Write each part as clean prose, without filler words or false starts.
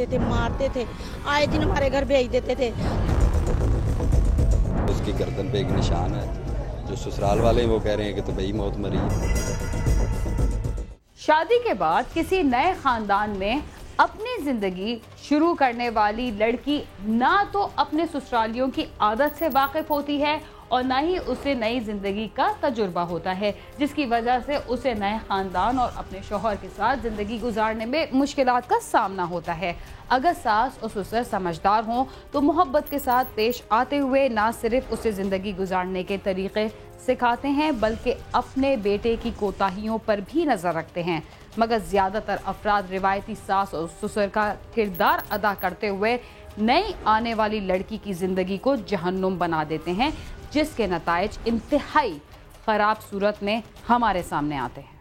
देते थे, मारते थे, आए दिन हमारे घर भेज देते थे। उसकी गर्दन पे एक निशान है, जो ससुराल वाले हैं वो कह रहे हैं कि तो भाई मौत मरी है। शादी के बाद किसी नए खानदान में अपनी जिंदगी शुरू करने वाली लड़की ना तो अपने ससुरालियों की आदत से वाकिफ होती है और ना ही उसे नई जिंदगी का तजुर्बा होता है, जिसकी वजह से उसे नए खानदान और अपने शौहर के साथ जिंदगी गुजारने में मुश्किलात का सामना होता है। अगर सास और ससुर समझदार हों तो मोहब्बत के साथ पेश आते हुए ना सिर्फ उसे जिंदगी गुजारने के तरीके सिखाते हैं बल्कि अपने बेटे की कोताहियों पर भी नजर रखते हैं। मगर ज्यादातर अफराद रिवायती सास और ससुर का किरदार अदा करते हुए नई आने वाली लड़की की जिंदगी को जहन्नुम बना देते हैं, जिसके नताइज इंतहाई खराब सूरत में हमारे सामने आते हैं।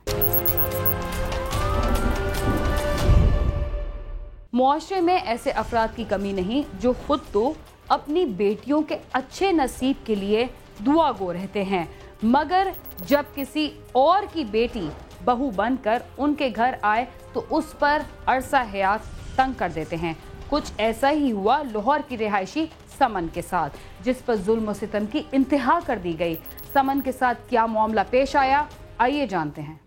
मुआशरे में ऐसे अफराद की कमी नहीं जो खुद तो अपनी बेटियों के अच्छे नसीब के लिए दुआ गो रहते हैं, मगर जब किसी और की बेटी बहू बनकर उनके घर आए तो उस पर अरसा हयात तंग कर देते हैं। कुछ ऐसा ही हुआ लाहौर की रिहायशी समन के साथ, जिस पर जुल्म और सितम की इंतहा कर दी गई। समन के साथ क्या मामला पेश आया, आइए जानते हैं।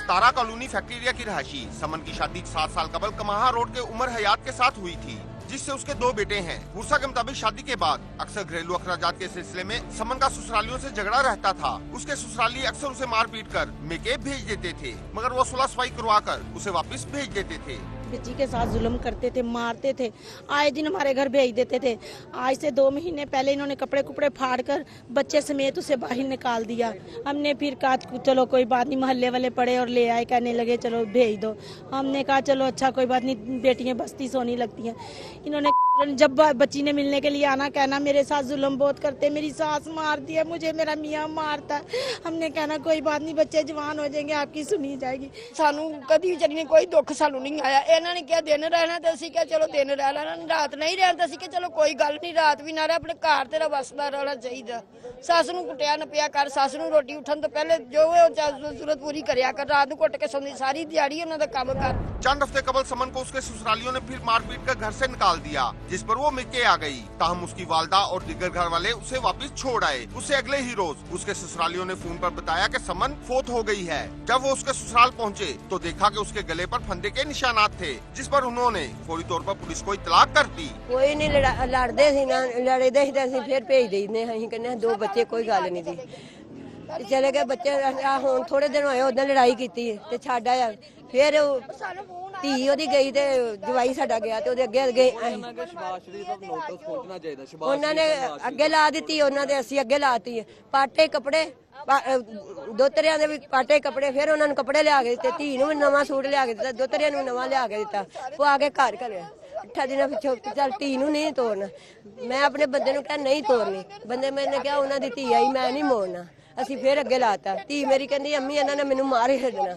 तारा कॉलोनी फैक्ट्री एरिया की रहायशी समन की शादी 7 साल कबल कमाहा रोड के उमर हयात के साथ हुई थी, जिससे उसके 2 बेटे हैं। बुरसा के मुताबिक शादी के बाद अक्सर घरेलू अखराजात के सिलसिले में समन का ससुरालियों से झगड़ा रहता था। उसके ससुराली अक्सर उसे मार पीट कर मेके भेज देते थे, मगर वो सुलह सफाई करवा कर उसे वापस भेज देते थे। बच्ची के साथ जुल्म करते थे, मारते थे, आए दिन हमारे घर भेज देते थे। आज से 2 महीने पहले इन्होंने कपड़े कुपड़े फाड़ कर बच्चे समेत उसे बाहर निकाल दिया। हमने फिर कहा चलो कोई बात नहीं, मोहल्ले वाले पड़े और ले आए, कहने लगे चलो भेज दो। हमने कहा चलो अच्छा कोई बात नहीं, बेटियां बस्ती सोनी लगती हैं। इन्होंने जब बच्ची ने मिलने के लिए आना, कहना मेरे साथ जुल्म बहुत करते, मेरी सास मारती है मुझे, मेरा मियाँ मारता है। हमने कहना कोई बात नहीं, बच्चे जवान हो जाएंगे, आपकी सुनी जाएगी। सानू कदी विचारी ने कोई दुख सानू नहीं आया। इन्होंने क्या दिन रहना तो असी क्या चलो दिन रह लेना, रात नहीं रहना असी क्या चलो कोई गल नहीं, रात भी ना रहे, अपने घर तेरा बसदा रहना चाहिए। सस नूं कुटिया नपिया कर, सस नूं रोटी उठन तो पहले जो जरूरत पूरी करिया कर, रात नूं घुट के सौंदी, सारी दिहाड़ी उन्हां दा काम कर। चंद हफ्ते कबल समन को उसके ससुरालियों ने फिर मारपीट कर घर से निकाल दिया, जिस पर वो मिक्के आ गई। ताहम उसकी वालदा और दीगर घर वाले उसे वापस छोड़ आए। उसे अगले ही रोज उसके ससुरालियों ने फोन पर बताया कि समन फोत हो गई है। जब वो उसके ससुराल पहुंचे तो देखा कि उसके गले पर फंदे के निशानात थे, जिस पर उन्होंने फौरी तौर पर पुलिस को इतला कर दी। कोई नहीं लड़ते सी ना, लड़ते ही तो फिर भेज देने, असीं कहने 2 बच्चे कोई गल नहीं थी। चले गए बच्चे, हुण थोड़े दिन होए उधर लड़ाई की ते छड्ड आया। फिर धी ओदी गई ते जवाई साडा गया ते ओदे अगे अगे उन्होंने अगे ला दी, उन्होंने असी अगे लाती। पाटे कपड़े दोतरिया दे भी पाटे कपड़े, फिर उन्होंने कपड़े लिया के दिते, धी नूं नवां सूट लिया के दिता, दोतरिया नूं नवां लिया के दिता। वो आके घर घरे 8 दिन पिछों चल धी नूं नहीं तोड़ना। मैं अपने बंदे नूं कहा नहीं तोड़नी, बंदे मैंने कहा उन्हां दी धी आई मैं नहीं मोड़ना। असी फिर अगे लाता। धी मेरी कहती अम्मी इन्हां ने मैनूं मार छड्डना,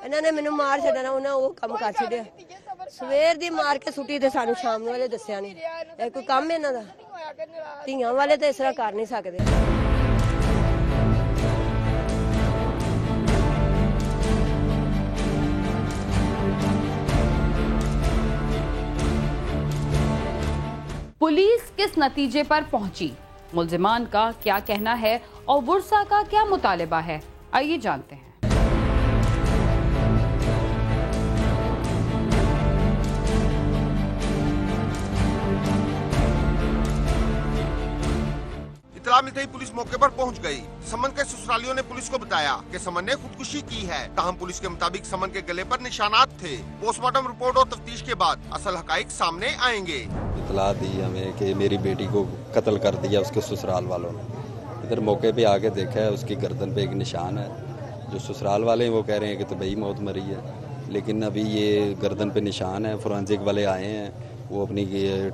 इन्हां ने मैनूं मार छड्डना। उन्हां वो काम कर छड्डिया, सवेर दी मार के सुटी ते सानूं शाम वाले दस्सिया नहीं। ये कोई काम है इन्हां दा? धीआं वाले तो इस तरह कर नहीं सकदे। पुलिस किस नतीजे पर पहुंची, मुल्जिमान का क्या कहना है और बुरसा का क्या मुतालिबा है, आइए जानते हैं। इत्तला मिलते ही पुलिस मौके पर पहुंच गई। समन के ससुरालियों ने पुलिस को बताया कि समन ने खुदकुशी की है। ताहम पुलिस के मुताबिक समन के गले पर निशानात थे। पोस्टमार्टम रिपोर्ट और तफ्तीश के बाद असल हकाइक सामने आएंगे। इत्तला दी हमें कि मेरी बेटी को कत्ल कर दिया उसके ससुराल वालों ने। इधर मौके पे आके देखा है, उसकी गर्दन पे एक निशान है। जो ससुराल वाले हैं वो कह रहे हैं कि तो भाई मौत मरी है, लेकिन अभी ये गर्दन पे निशान है। फोरेंसिक वाले आए हैं, वो अपनी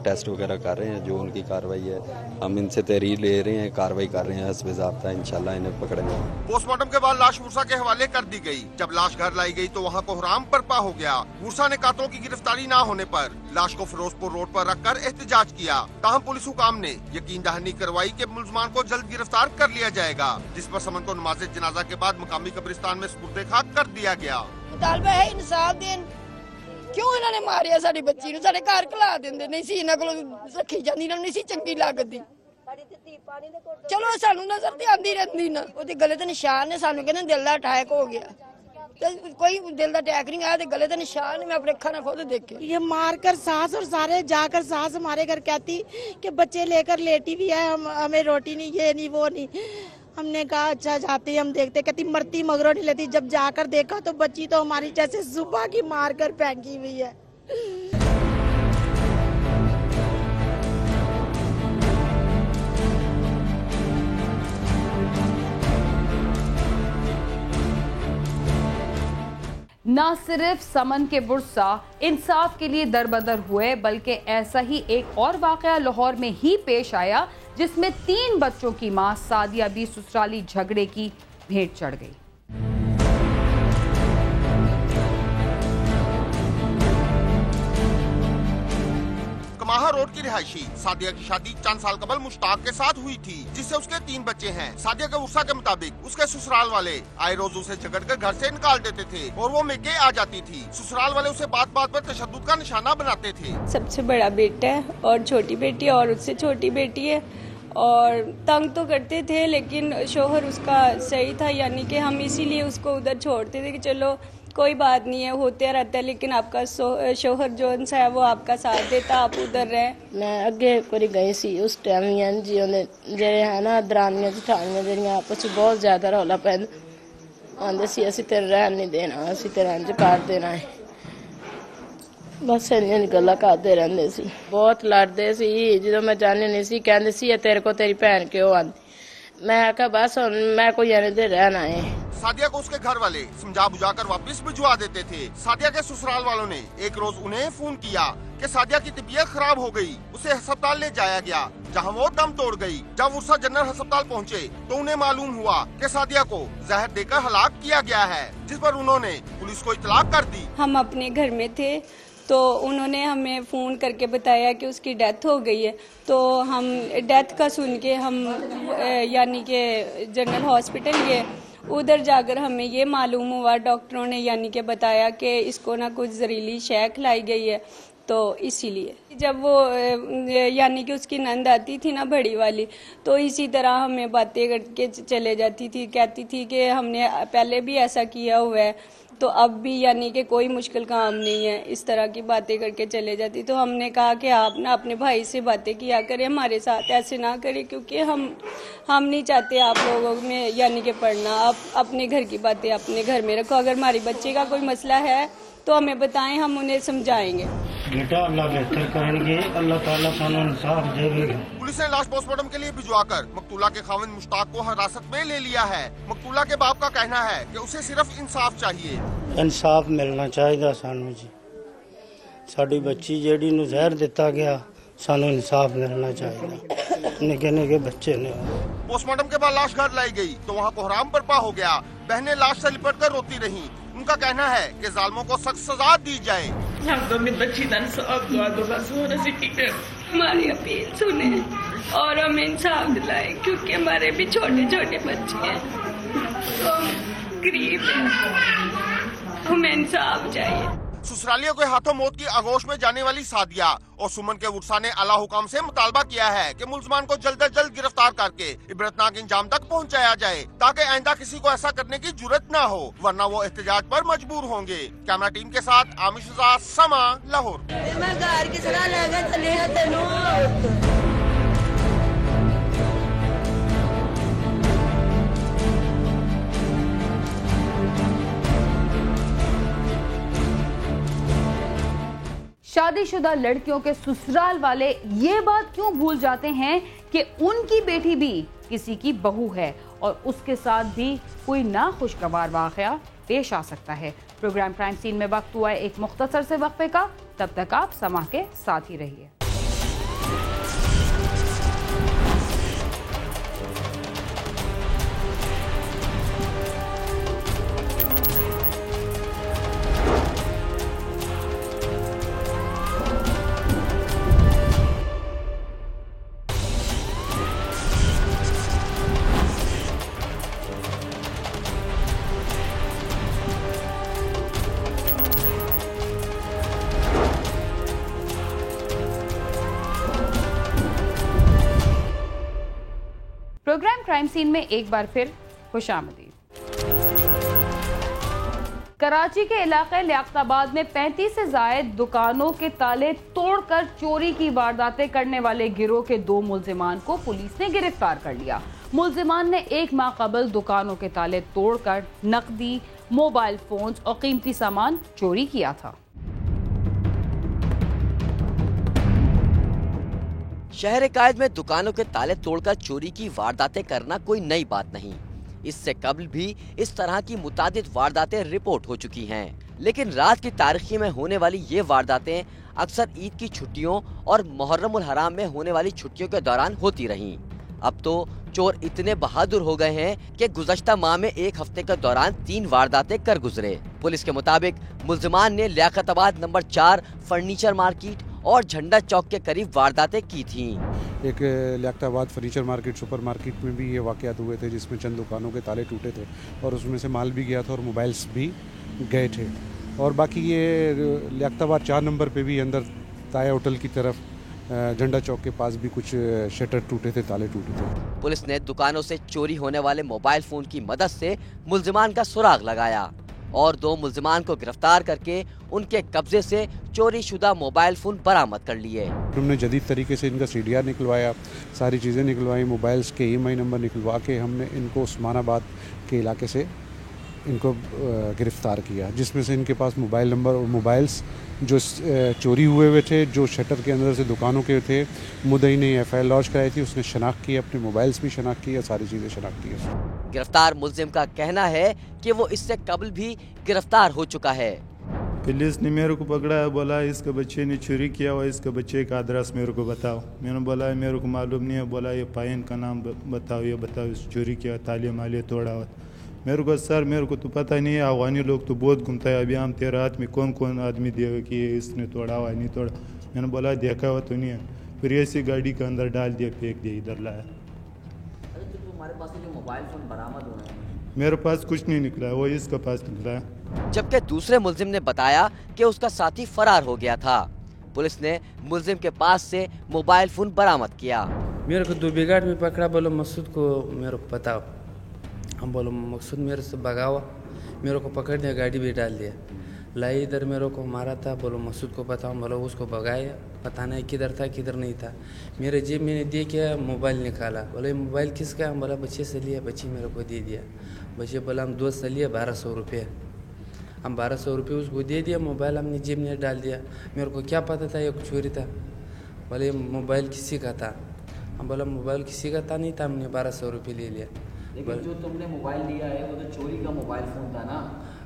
टेस्ट वगैरह कर रहे हैं, जो उनकी कार्रवाई है हम इनसे तहरीर ले रहे हैं, कार्रवाई कर रहे हैं, हस्ब-ए-ज़ाब्ता इंशाल्लाह इन्हें पकड़ेंगे। पोस्टमार्टम के बाद लाश वुरसा के हवाले कर दी गई। जब लाश घर लाई गई तो वहाँ कोहराम बरपा हो गया। वुरसा ने कातलों की गिरफ्तारी न होने पर लाश को फिरोजपुर रोड पर रखकर एहतजाज किया। ताहम पुलिस हुकाम ने यकीन दहानी करवाई कि मुलजमान को जल्द गिरफ्तार कर लिया जाएगा, जिस पर समन को नमाज़े जनाजा के बाद मुकामी कब्रिस्तान में सुपुर्दे खाक कर दिया गया। मुतालबा है इंसाफ देन। क्यों इन्होंने मारिया साडी बच्ची नूं? साडे घर घला दिंदे, नहीं सी इन्हां कोल रखी जांदी, इन्हां नूं नहीं सी चंगी लगदी। चलो सानू नजर ते आंदी रहंदी ना, ओहदे गले ते निशान ने, सानू कहंदे दिल दा अटैक हो गया। तो कोई दिल दा अटैक नहीं आया, ते गले ते निशान मैं अपने अखा खुद देखे। ये मारकर सास और सारे जाकर सास हमारे घर कहती कि बच्चे लेकर लेटी भी है, हमें रोटी नहीं, ये नहीं वो नहीं। हमने कहा अच्छा जाते हम देखते, कहती मरती मगरों नहीं लेती। जब जाकर देखा तो बच्ची तो हमारी जैसे सुबह की मार कर फेंकी हुई है। न सिर्फ समन के बुरसा इंसाफ के लिए दरबदर हुए, बल्कि ऐसा ही एक और वाकया लाहौर में ही पेश आया, जिसमें 3 बच्चों की मां सादिया भी ससुराली झगड़े की भेंट चढ़ गई। कमाहा रोड की रिहायशी सादिया की शादी चंद साल कबल मुश्ताक के साथ हुई थी, जिससे उसके 3 बच्चे हैं। सादिया के वुरसा के मुताबिक उसके ससुराल वाले आए रोज उसे झगड़कर घर से निकाल देते थे और वो मेके आ जाती थी। ससुराल वाले उसे बात बात पर तशद्दुद का निशाना बनाते थे। सबसे बड़ा बेटा है और छोटी बेटी और उससे छोटी बेटी है, और तंग तो करते थे, लेकिन शोहर उसका सही था, यानी कि हम इसीलिए उसको उधर छोड़ते थे कि चलो कोई बात नहीं है, होते रहता है, लेकिन आपका शोहर जो सा है वो आपका साथ देता, आप उधर रहे। मैं अगे कोई गई सी उस टाइम जी जे है ना दरानियां जठानियां ਜਿਹੜੀਆਂ आपस ਵਿੱਚ बहुत ज्यादा रौला पैंदा आंदे सी ਅਸੀਂ ਤੇਰੇ ਰਹਿਣ ਨਹੀਂ ਦੇਣਾ, ਅਸੀਂ ਤੇਰਾ ਇੰਜ ਕਰ ਦੇਣਾ ਹੈ। बस ਇੰਨੀਆਂ ਗੱਲਾਂ ਕਰਦੇ ਰਹਿੰਦੇ ਸੀ, ਬਹੁਤ ਲੜਦੇ ਸੀ। ਜਦੋਂ ਮੈਂ ਜਾਣੇ ਨਹੀਂ ਸੀ ਕਹਿੰਦੇ ਸੀ ਇਹ ਤੇਰੇ ਕੋ ਤੇਰੀ ਭੈਣ ਕਿਉਂ ਆਂਦੀ। मैं आखा बस मैं कोई दे रहना है। सादिया को उसके घर वाले समझा बुझाकर वापस भिजवा देते थे। सादिया के ससुराल वालों ने एक रोज उन्हें फोन किया कि सादिया की तबीयत खराब हो गई, उसे अस्पताल ले जाया गया, जहां वो दम तोड़ गई। जब वुरसा जनरल अस्पताल पहुंचे तो उन्हें मालूम हुआ कि सादिया को जहर देकर हलाक किया गया है, जिस पर उन्होंने पुलिस को इतला कर दी। हम अपने घर में थे तो उन्होंने हमें फ़ोन करके बताया कि उसकी डेथ हो गई है, तो हम डेथ का सुन के हम यानी कि जनरल हॉस्पिटल गए। उधर जाकर हमें ये मालूम हुआ, डॉक्टरों ने यानी कि बताया कि इसको ना कुछ जहरीली शय खिलाई गई है, तो इसीलिए जब वो यानी कि उसकी नंद आती थी ना बड़ी वाली, तो इसी तरह हमें बातें करके चले जाती थी, कहती थी कि हमने पहले भी ऐसा किया हुआ है, तो अब भी यानी कि कोई मुश्किल काम नहीं है, इस तरह की बातें करके चले जाती। तो हमने कहा कि आप ना अपने भाई से बातें किया करें, हमारे साथ ऐसे ना करें, क्योंकि हम नहीं चाहते आप लोगों में यानी कि पढ़ना। आप अपने घर की बातें अपने घर में रखो, अगर हमारे बच्चे का कोई मसला है तो हमें बताएं, हम उन्हें समझाएंगे। बेटा अल्लाह बेहतर करेंगे, अल्लाह ताला सानू इंसाफ देगा। पुलिस ने लाश पोस्टमार्टम के लिए भिजवाकर मकतूला के खाविंद मुश्ताक को हिरासत में ले लिया है। मकतूला के बाप का कहना है कि उसे सिर्फ इंसाफ चाहिए। इंसाफ मिलना चाहिए सानू जी, साडी बच्ची जेड़ी नू जहर दिता गया, सानू इंसाफ मिलना चाहिए। निके निके बच्चे ने। पोस्टमार्टम के बाद लाश घर लाई गई तो वहाँ कोहराम बरपा हो गया। बहनें लाश से लिपट कर रोती रहीं। उनका कहना है कि जालिमों को सख्त सजा दी जाए। हमारी अपील सुने और हमें इंसाफ दिलाए, क्योंकि हमारे भी छोटे छोटे बच्चे हैं, तो गरीब हैं, हमें इंसाफ चाहिए। ससुरालियों के हाथों मौत की आगोश में जाने वाली सादिया और सुमन के वुरसा ने आला हुकाम से मुतालबा किया है कि मुलजमान को जल्द से जल्द गिरफ्तार करके इबरतनाक इंजाम तक पहुंचाया जाए, ताकि आइंदा किसी को ऐसा करने की जुर्रत न हो, वरना वो एहतजाज पर मजबूर होंगे। कैमरा टीम के साथ आमिश रज़ा, समा, लाहौर। शादीशुदा लड़कियों के ससुराल वाले ये बात क्यों भूल जाते हैं कि उनकी बेटी भी किसी की बहू है और उसके साथ भी कोई नाखुशगवार वाकया पेश आ सकता है। प्रोग्राम क्राइम सीन में वक्त हुआ है एक मुख्तसर से वक्फे का, तब तक आप समा के साथ ही रहिए। प्रोग्राम क्राइम सीन में एक बार फिर खुशामदीद। कराची के इलाके लियाकताबाद में 35 से जायद दुकानों के ताले तोड़कर चोरी की वारदातें करने वाले गिरोह के 2 मुल्जिमान को पुलिस ने गिरफ्तार कर लिया। मुल्जिमान ने 1 माह कबल दुकानों के ताले तोड़कर नकदी, मोबाइल फोन और कीमती सामान चोरी किया था। शहर कायद में दुकानों के ताले तोड़कर चोरी की वारदातें करना कोई नई बात नहीं। इससे कबल भी इस तरह की मुतादिद वारदातें रिपोर्ट हो चुकी हैं, लेकिन रात की तारीखी में होने वाली ये वारदातें अक्सर ईद की छुट्टियों और मुहर्रमुल हराम में होने वाली छुट्टियों के दौरान होती रहीं। अब तो चोर इतने बहादुर हो गए हैं कि गुज़श्ता माह में एक हफ्ते के दौरान 3 वारदातें कर गुजरे। पुलिस के मुताबिक मुल्जिमान ने लियाकताबाद नंबर 4 फर्नीचर मार्केट और झंडा चौक के करीब वारदातें की थीं। एक Liaquatabad furniture market, super market में भी ये वाक़यात हुए थे जिसमें चंद दुकानों के ताले टूटे थे और उसमें से माल भी गया था और मोबाइल्स भी गए थे। और बाकी ये लियाकताबाद 4 नंबर पे भी अंदर ताया होटल की तरफ झंडा चौक के पास भी कुछ शटर टूटे थे, ताले टूटे थे। पुलिस ने दुकानों से चोरी होने वाले मोबाइल फोन की मदद से मुल्जिमान का सुराग लगाया और 2 मुल्जिमान को गिरफ्तार करके उनके कब्जे से चोरी शुदा मोबाइल फोन बरामद कर लिए। हमने जदीद तरीके से इनका CDR निकलवाया, सारी चीज़ें निकलवाई, मोबाइल्स के EMI नंबर निकलवा के हमने इनको उस्मानाबाद के इलाके से इनको गिरफ्तार किया, जिसमें से इनके पास मोबाइल नंबर और मोबाइल्स जो चोरी हुए थे, जो शटर के अंदर से दुकानों के थे, मुद्दई ने FIR लॉन्च कराई थी, उसने शनाख्त की, अपने मोबाइल्स भी शनाख्त की, सारी चीज़ें शनाख्त की। गिरफ्तार मुल्जिम का कहना है कि वो इससे कबल भी गिरफ्तार हो चुका है। पुलिस ने मेरे को पकड़ा है, बोला इसके बच्चे ने चोरी किया हुआ, इसके बच्चे का एड्रेस मेरे को बताओ। मैंने बोला मेरे को मालूम नहीं है। बोला ये पाइन का नाम बताओ, ये बताओ चोरी किया, ताले माले तोड़ा हुआ। मेरे को सर मेरे को तो पता नहीं है, अफगानी लोग तो बहुत घूमता है, अभी हम तेरे हाथ में कौन कौन आदमी देगा कि इसने तोड़ा हुआ नहीं तोड़ा। मैंने बोला देखा हुआ तो नहीं है। फिर ऐसी गाड़ी के अंदर डाल दिया, फेंक दिया, इधर लाया। तुम्हारे पास जो मोबाइल फोन बरामद हुआ है? मेरे पास कुछ नहीं निकला है, वो इसके पास निकला है। जबकि दूसरे मुल्जिम ने बताया कि उसका साथी फरार हो गया था। पुलिस ने मुल्जिम के पास से मोबाइल फोन बरामद किया। मेरे को 2 बिगाड़ में पकड़ा, बोलो मकसूद को मेरे को बताओ। हम बोलो मकसूद मेरे से भगा हुआ, मेरे को पकड़ दिया, गाड़ी भी डाल दिया, लाई इधर मेरे को मारा था। बोलो मकसूद को बताओ, बोलो उसको भगाया, पता नहीं किधर था किधर नहीं था। मेरे जेब में दे के मोबाइल निकाला, बोले मोबाइल किसका? हम बोला बच्चे से लिया, बच्ची मेरे को दे दिया। बच्चे बोला हम दोस्त से लिए 1200 रुपये। हम 1200 रुपये उसको दे दिया, मोबाइल हमने जेब में डाल दिया। मेरे को क्या पता था ये चोरी था? बोले मोबाइल किसी का था। हम बोला मोबाइल किसी का था नहीं था, हमने 1200 रुपये ले लिया। लेकिन जो तुमने मोबाइल लिया है वो तो चोरी का मोबाइल फोन था ना?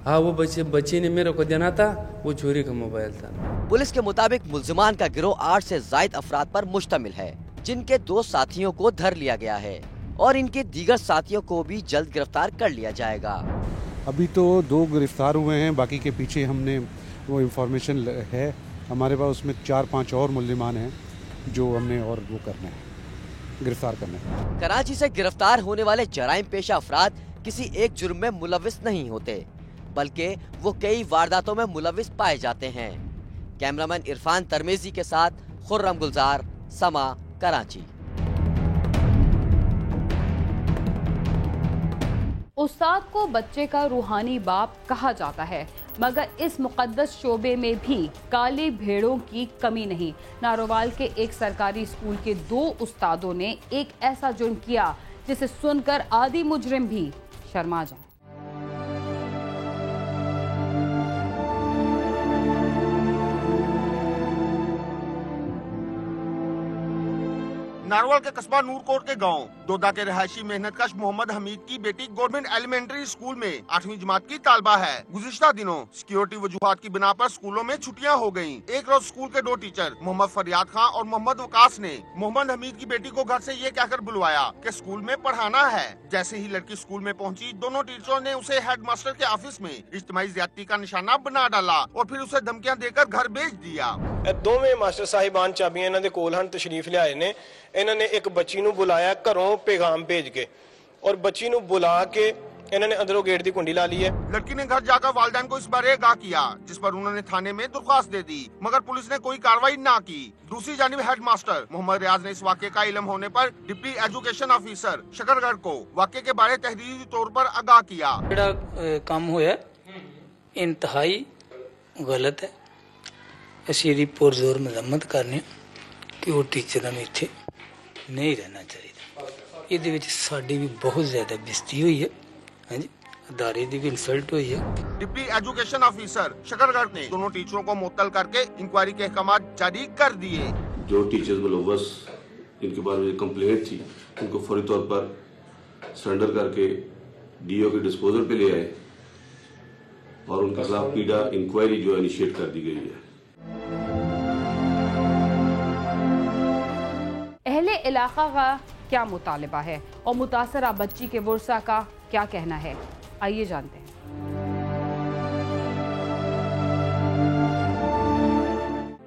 हाँ, वो बच्चे ने मेरे को देना था, वो चोरी का मोबाइल था। पुलिस के मुताबिक मुल्जिमान का गिरोह 8 से ज़ायद अफराद पर मुश्तमिल है, जिनके 2 साथियों को धर लिया गया है और इनके दीगर साथियों को भी जल्द गिरफ्तार कर लिया जाएगा। अभी तो 2 गिरफ्तार हुए हैं, बाकी के पीछे हमने वो इंफॉर्मेशन है हमारे पास, उसमें 4-5 और मुल्जिमान हैं जो हमने और वो करना है, गिरफ्तार करना है। कराची से गिरफ्तार होने वाले जराइम पेशा अफराद किसी एक जुर्म में मुलविस नहीं होते, बल्कि वो कई वारदातों में मुलविस पाए जाते हैं। कैमरामैन इरफान तरमेजी के साथ खुर्रम गुलजार, समा, कराची। उस्ताद को बच्चे का रूहानी बाप कहा जाता है, मगर इस मुकद्दस शोबे में भी काली भेड़ों की कमी नहीं। नारोवाल के एक सरकारी स्कूल के 2 उस्तादों ने एक ऐसा जुर्म किया जिसे सुनकर आदि मुजरिम भी शर्मा जाए। नारवल के कस्बा नूरकोट के गांव दोदा के रहायशी मेहनतकश मोहम्मद हमीद की बेटी गवर्नमेंट एलिमेंट्री स्कूल में 8वीं जमात की तालबा है। गुज़िश्ता दिनों सिक्योरिटी वजूहात की बिना पर स्कूलों में छुट्टियां हो गयी। एक रोज स्कूल के 2 टीचर मोहम्मद फरियाद खान और मोहम्मद वकास ने मोहम्मद हमीद की बेटी को घर से ये कहकर बुलवाया कि स्कूल में पढ़ाना है। जैसे ही लड़की स्कूल में पहुंची, दोनों टीचरों ने उसे हेडमास्टर के ऑफिस में इज्तिमाई ज्यादती का निशाना बना डाला और फिर उसे धमकियां देकर घर भेज दिया। दोवें मास्टर साहिबान चाबियां इन्हां दे कोल हन, तशरीफ लियाए ने। इन्होंने एक बच्ची नूं बुलाया घरों पैगाम भेज के और बच्ची नूं बुला के इन्होंने अंदरों गेट की कुंडी ला ली है। लड़की ने घर जाकर वालिदैन को इस बारे आगाह किया, जिस पर उन्होंने थाने में दरख्वास्त दे दी, मगर पुलिस ने कोई कार्रवाई ना की। दूसरी जानिब हेडमास्टर मोहम्मद रियाज ने इस वाक़े का इल्म होने पर डिप्टी एजुकेशन ऑफिसर शकरगढ़ को वाक़े के बारे तहरीरी तौर पर आगाह किया। काम होया इंतहाई गलत है। ਅਸੀਂ ਇਹਦੀ ਪੁਰਜ਼ੋਰ ਮਜ਼ਮਤ ਕਰਨੇ ਕਿ ਉਹ ਟੀਚਰਾਂ ਨੂੰ ਇੱਥੇ ਨਹੀਂ ਰਹਿਣਾ ਚਾਹੀਦਾ। ਇਹਦੇ ਵਿੱਚ ਸਾਡੀ ਵੀ ਬਹੁਤ ਜ਼ਿਆਦਾ ਬੇਇੱਜ਼ਤੀ ਹੋਈ ਹੈ। ਹਾਂਜੀ, अदारे की भी इंसल्ट हुई है। डिप्टी एजुकेशन ऑफिसर शकरगढ़ ने दोनों टीचरों को मुअत्तल करके इंक्वायरी के अहकाम जारी कर दिए। जो टीचर्स मुलव्वस इनके बारे में कंप्लेंट थी उनको फौरी तौर पर सरेंडर करके डीओ के डिस्पोजल पे ले आए और उनके खिलाफ पीड़ा इंक्वायरी जो इनिशिएट कर दी गई है। अहले इलाका का क्या मुतालिबा है और मुतासरा बच्ची के वर्सा का क्या कहना है, आइए जानते हैं।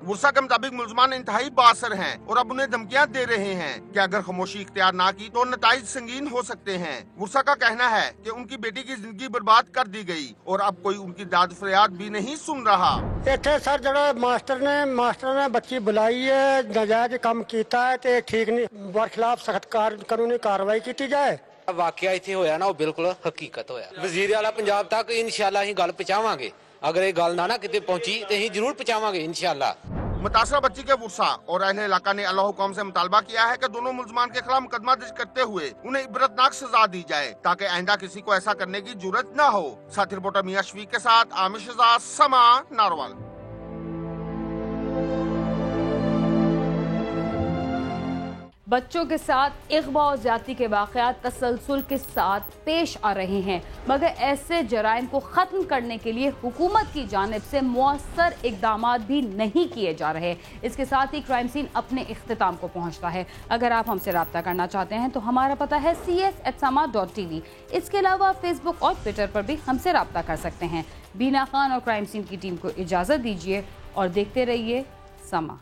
वर्सा के मुताबिक मुलजमान इंतहाई बासर हैं और अब उन्हें धमकियां दे रहे हैं कि अगर खामोशी इख्तियार ना की तो नताइज संगीन हो सकते हैं। वर्सा का कहना है कि उनकी बेटी की जिंदगी बर्बाद कर दी गई और अब कोई उनकी दाद फरियाद भी नहीं सुन रहा। इत्थे सर जरा मास्टर ने बच्ची बुलाई है, नाजायज काम किया है ते ठीक नहीं, बरखिलाफ सख्त कानूनी कार्रवाई की जाए। वाकया इत्थे होया ना, वो बिल्कुल हकीकत होया। वजीर आला पंजाब तक इंशाअल्लाह असीं गल पहुंचावांगे। अगर ये गल ना किते पहुंची तो असीं जरूर पहुंचावांगे इंशाअल्लाह। मुतासरा बच्ची के वर्सा और अहले इलाका ने अल्लाह हुक्म से मुतालबा किया है कि दोनों मुलजमान के खिलाफ मुकदमा दर्ज करते हुए उन्हें इबरतनाक सजा दी जाए ताकि आइंदा किसी को ऐसा करने की जरूरत न हो। साथी रिपोर्टर मियां शफीक के साथ आमिर शहजाद, समा, नारोवाल। बच्चों के साथ इग़वा और ज़्यादती के वाक़यात तसलसल के साथ पेश आ रहे हैं, मगर ऐसे जराइम को ख़त्म करने के लिए हुकूमत की जानिब से मुअस्सर इक़दामात भी नहीं किए जा रहे। इसके साथ ही क्राइम सीन अपने इख्तिताम को पहुंचता है। अगर आप हमसे रब्ता करना चाहते हैं तो हमारा पता है cs@sama.tv। इसके अलावा फेसबुक और ट्विटर पर भी हमसे रब्ता कर सकते हैं। बीना खान और क्राइम सीन की टीम को इजाज़त दीजिए और देखते रहिए समा।